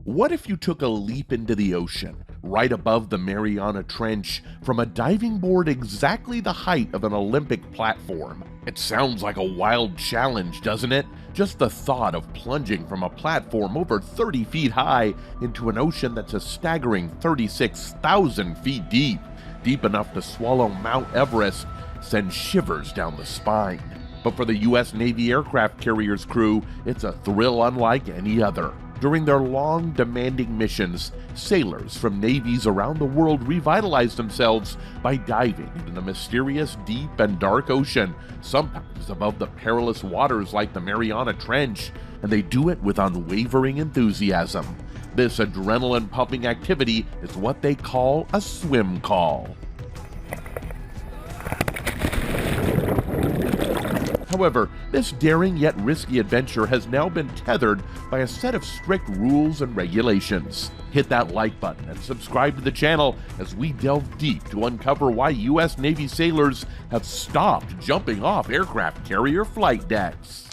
What if you took a leap into the ocean, right above the Mariana Trench, from a diving board exactly the height of an Olympic platform? It sounds like a wild challenge, doesn't it? Just the thought of plunging from a platform over 30 feet high into an ocean that's a staggering 36,000 feet deep, deep enough to swallow Mount Everest, sends shivers down the spine. But for the U.S. Navy aircraft carrier's crew, it's a thrill unlike any other. During their long, demanding missions, sailors from navies around the world revitalize themselves by diving into the mysterious deep and dark ocean, sometimes above the perilous waters like the Mariana Trench, and they do it with unwavering enthusiasm. This adrenaline-pumping activity is what they call a swim call. However, this daring yet risky adventure has now been tethered by a set of strict rules and regulations. Hit that like button and subscribe to the channel as we delve deep to uncover why U.S. Navy sailors have stopped jumping off aircraft carrier flight decks.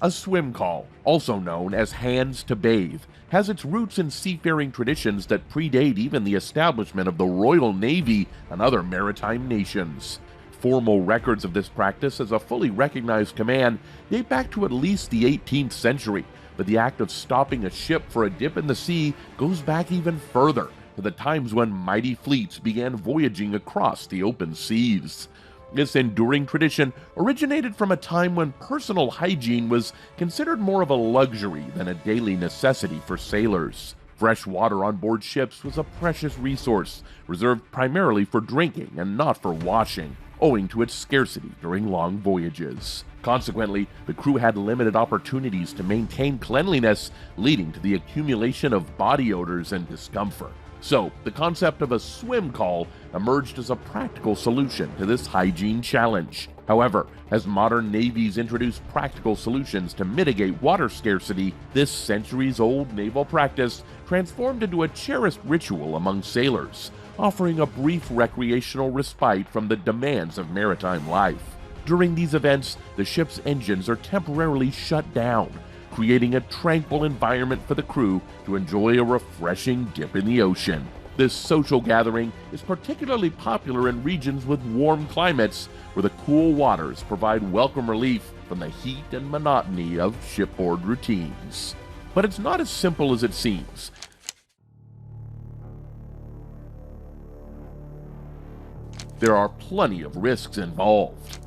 A swim call, also known as hands to bathe, has its roots in seafaring traditions that predate even the establishment of the Royal Navy and other maritime nations. Formal records of this practice as a fully recognized command date back to at least the 18th century, but the act of stopping a ship for a dip in the sea goes back even further, to the times when mighty fleets began voyaging across the open seas. This enduring tradition originated from a time when personal hygiene was considered more of a luxury than a daily necessity for sailors. Fresh water on board ships was a precious resource, reserved primarily for drinking and not for washing, owing to its scarcity during long voyages. Consequently, the crew had limited opportunities to maintain cleanliness, leading to the accumulation of body odors and discomfort. So, the concept of a swim call emerged as a practical solution to this hygiene challenge. However, as modern navies introduced practical solutions to mitigate water scarcity, this centuries-old naval practice transformed into a cherished ritual among sailors, offering a brief recreational respite from the demands of maritime life. During these events, the ship's engines are temporarily shut down, creating a tranquil environment for the crew to enjoy a refreshing dip in the ocean. This social gathering is particularly popular in regions with warm climates, where the cool waters provide welcome relief from the heat and monotony of shipboard routines. But it's not as simple as it seems. There are plenty of risks involved.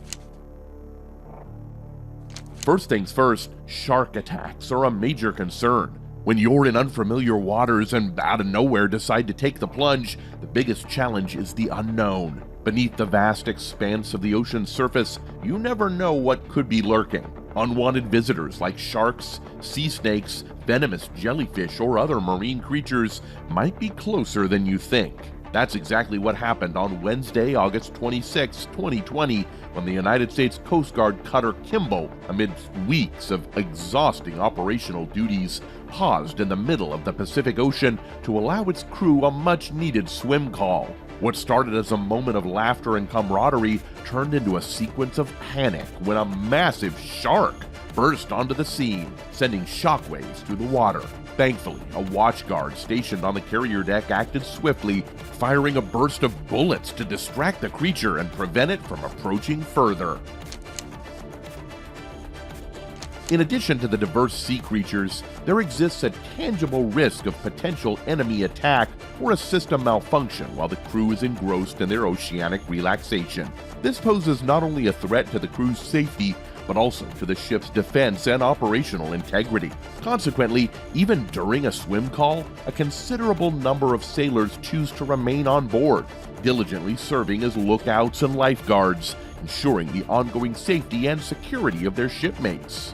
First things first, shark attacks are a major concern. When you're in unfamiliar waters and out of nowhere decide to take the plunge, the biggest challenge is the unknown. Beneath the vast expanse of the ocean's surface, you never know what could be lurking. Unwanted visitors like sharks, sea snakes, venomous jellyfish, or other marine creatures might be closer than you think. That's exactly what happened on Wednesday, August 26, 2020, when the United States Coast Guard cutter Kimball, amidst weeks of exhausting operational duties, paused in the middle of the Pacific Ocean to allow its crew a much-needed swim call. What started as a moment of laughter and camaraderie turned into a sequence of panic when a massive shark burst onto the scene, sending shockwaves through the water. Thankfully, a watchguard stationed on the carrier deck acted swiftly, firing a burst of bullets to distract the creature and prevent it from approaching further. In addition to the diverse sea creatures, there exists a tangible risk of potential enemy attack or a system malfunction while the crew is engrossed in their oceanic relaxation. This poses not only a threat to the crew's safety, but also to the ship's defense and operational integrity. Consequently, even during a swim call, a considerable number of sailors choose to remain on board, diligently serving as lookouts and lifeguards, ensuring the ongoing safety and security of their shipmates.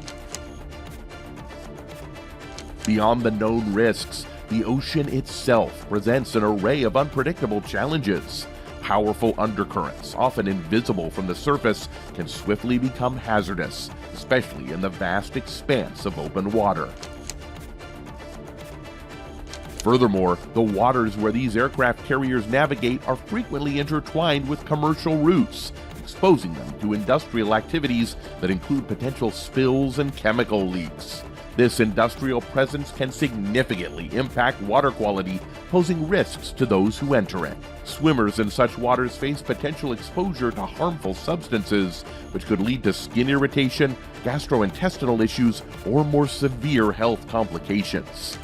Beyond the known risks, the ocean itself presents an array of unpredictable challenges. Powerful undercurrents, often invisible from the surface, can swiftly become hazardous, especially in the vast expanse of open water. Furthermore, the waters where these aircraft carriers navigate are frequently intertwined with commercial routes, exposing them to industrial activities that include potential spills and chemical leaks. This industrial presence can significantly impact water quality, posing risks to those who enter it. Swimmers in such waters face potential exposure to harmful substances, which could lead to skin irritation, gastrointestinal issues, or more severe health complications.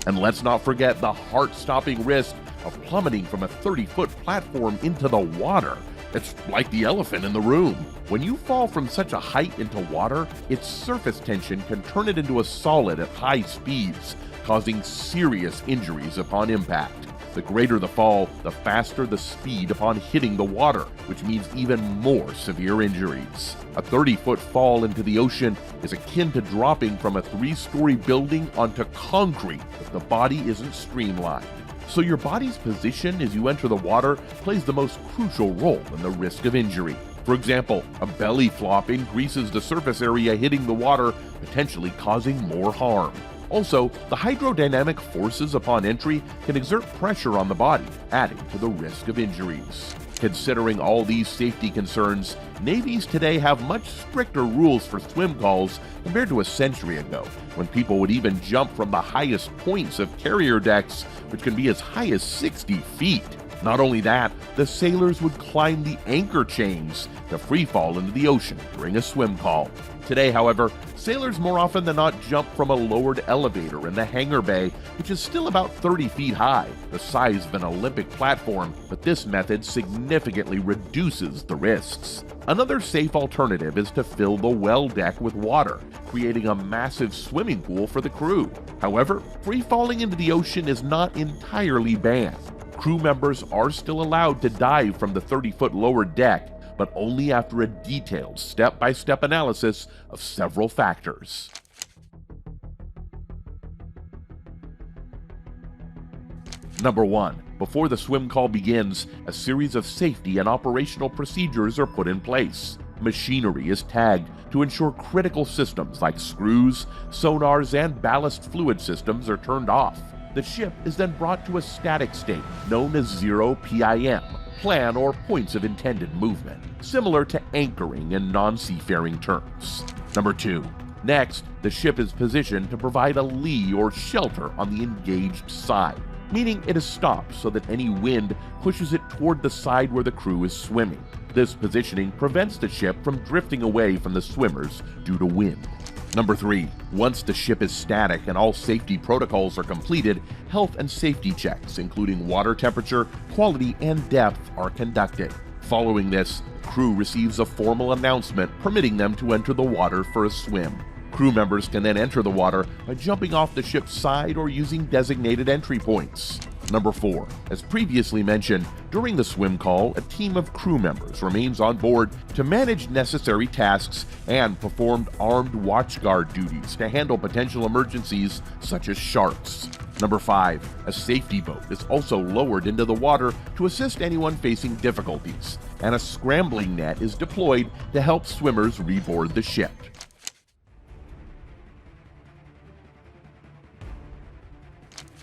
And let's not forget the heart-stopping risk of plummeting from a 30-foot platform into the water. It's like the elephant in the room. When you fall from such a height into water, its surface tension can turn it into a solid at high speeds, causing serious injuries upon impact. The greater the fall, the faster the speed upon hitting the water, which means even more severe injuries. A 30-foot fall into the ocean is akin to dropping from a 3-story building onto concrete if the body isn't streamlined. So your body's position as you enter the water plays the most crucial role in the risk of injury. For example, a belly flop increases the surface area hitting the water, potentially causing more harm. Also, the hydrodynamic forces upon entry can exert pressure on the body, adding to the risk of injuries. Considering all these safety concerns, navies today have much stricter rules for swim calls compared to a century ago, when people would even jump from the highest points of carrier decks, which can be as high as 60 feet. Not only that, the sailors would climb the anchor chains to free fall into the ocean during a swim call. Today, however, sailors more often than not jump from a lowered elevator in the hangar bay, which is still about 30 feet high, the size of an Olympic platform, but this method significantly reduces the risks. Another safe alternative is to fill the well deck with water, creating a massive swimming pool for the crew. However, free falling into the ocean is not entirely banned. Crew members are still allowed to dive from the 30-foot lower deck, but only after a detailed step-by-step analysis of several factors. Number 1. Before the swim call begins, a series of safety and operational procedures are put in place. Machinery is tagged to ensure critical systems like screws, sonars, and ballast fluid systems are turned off. The ship is then brought to a static state, known as 0 PIM, plan or points of intended movement, similar to anchoring in non-seafaring terms. Number 2. Next, the ship is positioned to provide a lee or shelter on the engaged side, meaning it is stopped so that any wind pushes it toward the side where the crew is swimming. This positioning prevents the ship from drifting away from the swimmers due to wind. Number 3. Once the ship is static and all safety protocols are completed, health and safety checks, including water temperature, quality, and depth, are conducted. Following this, the crew receives a formal announcement permitting them to enter the water for a swim. Crew members can then enter the water by jumping off the ship's side or using designated entry points. Number 4. As previously mentioned, during the swim call, a team of crew members remains on board to manage necessary tasks and perform armed watchguard duties to handle potential emergencies such as sharks. Number 5. A safety boat is also lowered into the water to assist anyone facing difficulties, and a scrambling net is deployed to help swimmers reboard the ship.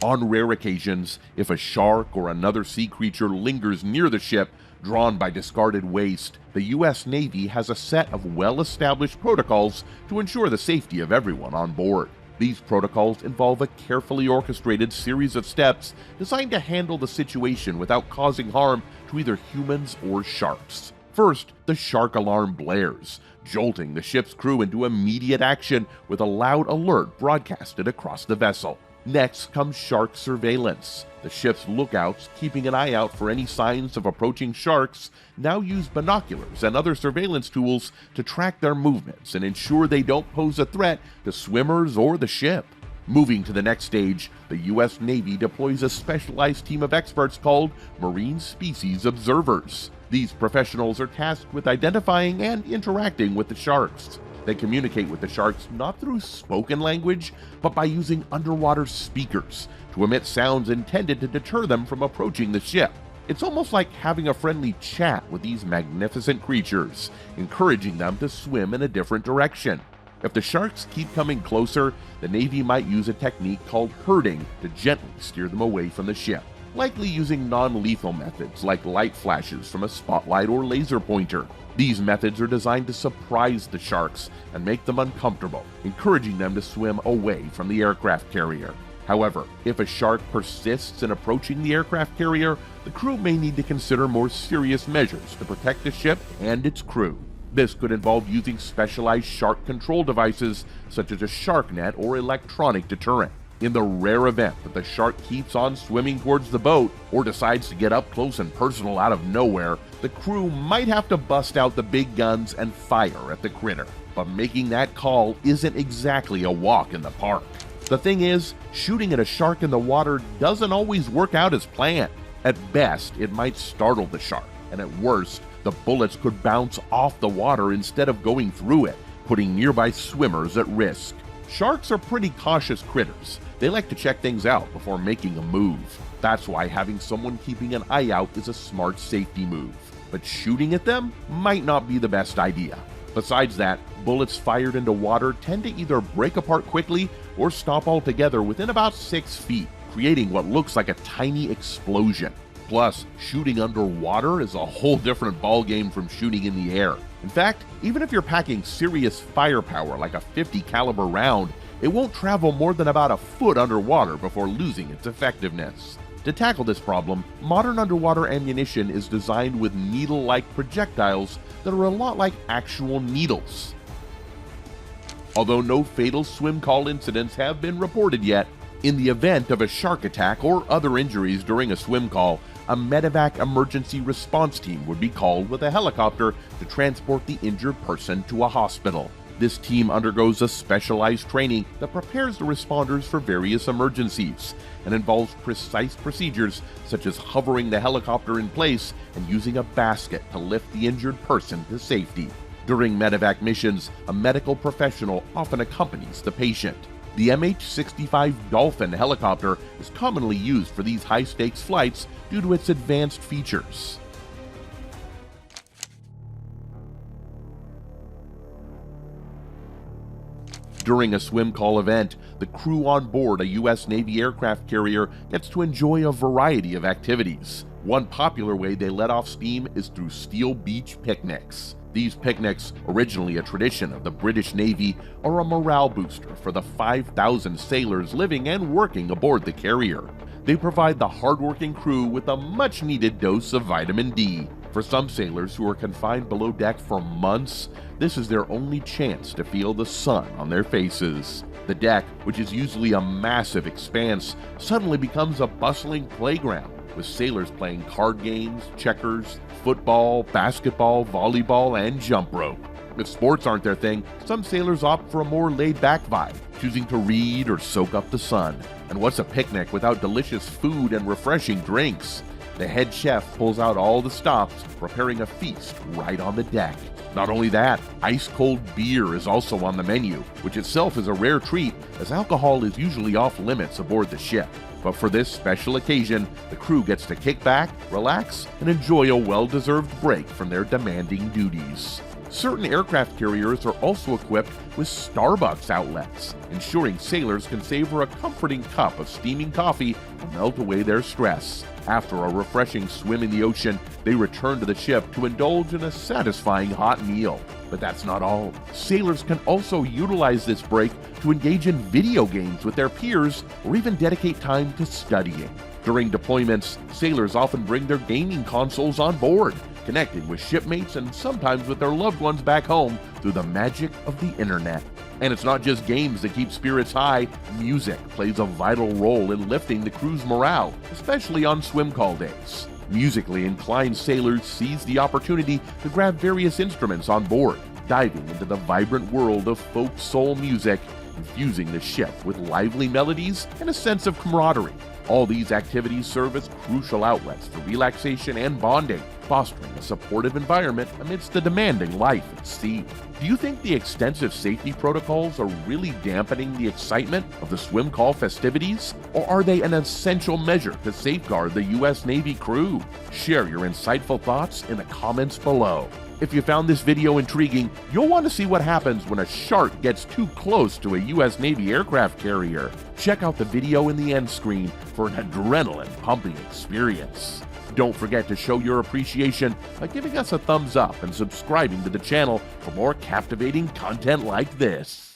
On rare occasions, if a shark or another sea creature lingers near the ship, drawn by discarded waste, the U.S. Navy has a set of well-established protocols to ensure the safety of everyone on board. These protocols involve a carefully orchestrated series of steps designed to handle the situation without causing harm to either humans or sharks. First, the shark alarm blares, jolting the ship's crew into immediate action with a loud alert broadcasted across the vessel. Next comes shark surveillance. The ship's lookouts, keeping an eye out for any signs of approaching sharks, now use binoculars and other surveillance tools to track their movements and ensure they don't pose a threat to swimmers or the ship. Moving to the next stage, the U.S. Navy deploys a specialized team of experts called Marine Species Observers. These professionals are tasked with identifying and interacting with the sharks. They communicate with the sharks not through spoken language, but by using underwater speakers to emit sounds intended to deter them from approaching the ship. It's almost like having a friendly chat with these magnificent creatures, encouraging them to swim in a different direction. If the sharks keep coming closer, the Navy might use a technique called herding to gently steer them away from the ship. likely using non-lethal methods like light flashes from a spotlight or laser pointer. These methods are designed to surprise the sharks and make them uncomfortable, encouraging them to swim away from the aircraft carrier. However, if a shark persists in approaching the aircraft carrier, the crew may need to consider more serious measures to protect the ship and its crew. This could involve using specialized shark control devices such as a shark net or electronic deterrent. In the rare event that the shark keeps on swimming towards the boat or decides to get up close and personal out of nowhere, the crew might have to bust out the big guns and fire at the critter. But making that call isn't exactly a walk in the park. The thing is, shooting at a shark in the water doesn't always work out as planned. At best, it might startle the shark, and at worst, the bullets could bounce off the water instead of going through it, putting nearby swimmers at risk. Sharks are pretty cautious critters. They like to check things out before making a move. That's why having someone keeping an eye out is a smart safety move. But shooting at them might not be the best idea. Besides that, bullets fired into water tend to either break apart quickly or stop altogether within about 6 feet, creating what looks like a tiny explosion. Plus, shooting underwater is a whole different ballgame from shooting in the air. In fact, even if you're packing serious firepower like a 50 caliber round, it won't travel more than about a foot underwater before losing its effectiveness. To tackle this problem, modern underwater ammunition is designed with needle-like projectiles that are a lot like actual needles. Although no fatal swim call incidents have been reported yet, in the event of a shark attack or other injuries during a swim call, a medevac emergency response team would be called with a helicopter to transport the injured person to a hospital. This team undergoes a specialized training that prepares the responders for various emergencies and involves precise procedures such as hovering the helicopter in place and using a basket to lift the injured person to safety. During medevac missions, a medical professional often accompanies the patient. The MH-65 Dolphin helicopter is commonly used for these high-stakes flights due to its advanced features. During a swim call event, the crew on board a U.S. Navy aircraft carrier gets to enjoy a variety of activities. One popular way they let off steam is through steel beach picnics. These picnics, originally a tradition of the British Navy, are a morale booster for the 5,000 sailors living and working aboard the carrier. They provide the hardworking crew with a much-needed dose of vitamin D. For some sailors who are confined below deck for months, this is their only chance to feel the sun on their faces. The deck, which is usually a massive expanse, suddenly becomes a bustling playground, with sailors playing card games, checkers, football, basketball, volleyball, and jump rope. If sports aren't their thing, some sailors opt for a more laid-back vibe, choosing to read or soak up the sun. And what's a picnic without delicious food and refreshing drinks? The head chef pulls out all the stops, preparing a feast right on the deck. Not only that, ice-cold beer is also on the menu, which itself is a rare treat, as alcohol is usually off limits aboard the ship. But for this special occasion, the crew gets to kick back, relax, and enjoy a well-deserved break from their demanding duties. Certain aircraft carriers are also equipped with Starbucks outlets, ensuring sailors can savor a comforting cup of steaming coffee to melt away their stress. After a refreshing swim in the ocean, they return to the ship to indulge in a satisfying hot meal. But that's not all. Sailors can also utilize this break to engage in video games with their peers or even dedicate time to studying. During deployments, sailors often bring their gaming consoles on board, connecting with shipmates and sometimes with their loved ones back home through the magic of the internet. And it's not just games that keep spirits high. Music plays a vital role in lifting the crew's morale, especially on swim call days. Musically inclined sailors seize the opportunity to grab various instruments on board, diving into the vibrant world of folk soul music, infusing the ship with lively melodies and a sense of camaraderie. All these activities serve as crucial outlets for relaxation and bonding, fostering a supportive environment amidst the demanding life at sea. Do you think the extensive safety protocols are really dampening the excitement of the swim call festivities? Or are they an essential measure to safeguard the U.S. Navy crew? Share your insightful thoughts in the comments below. If you found this video intriguing, you'll want to see what happens when a shark gets too close to a U.S. Navy aircraft carrier. Check out the video in the end screen for an adrenaline-pumping experience. Don't forget to show your appreciation by giving us a thumbs up and subscribing to the channel for more captivating content like this.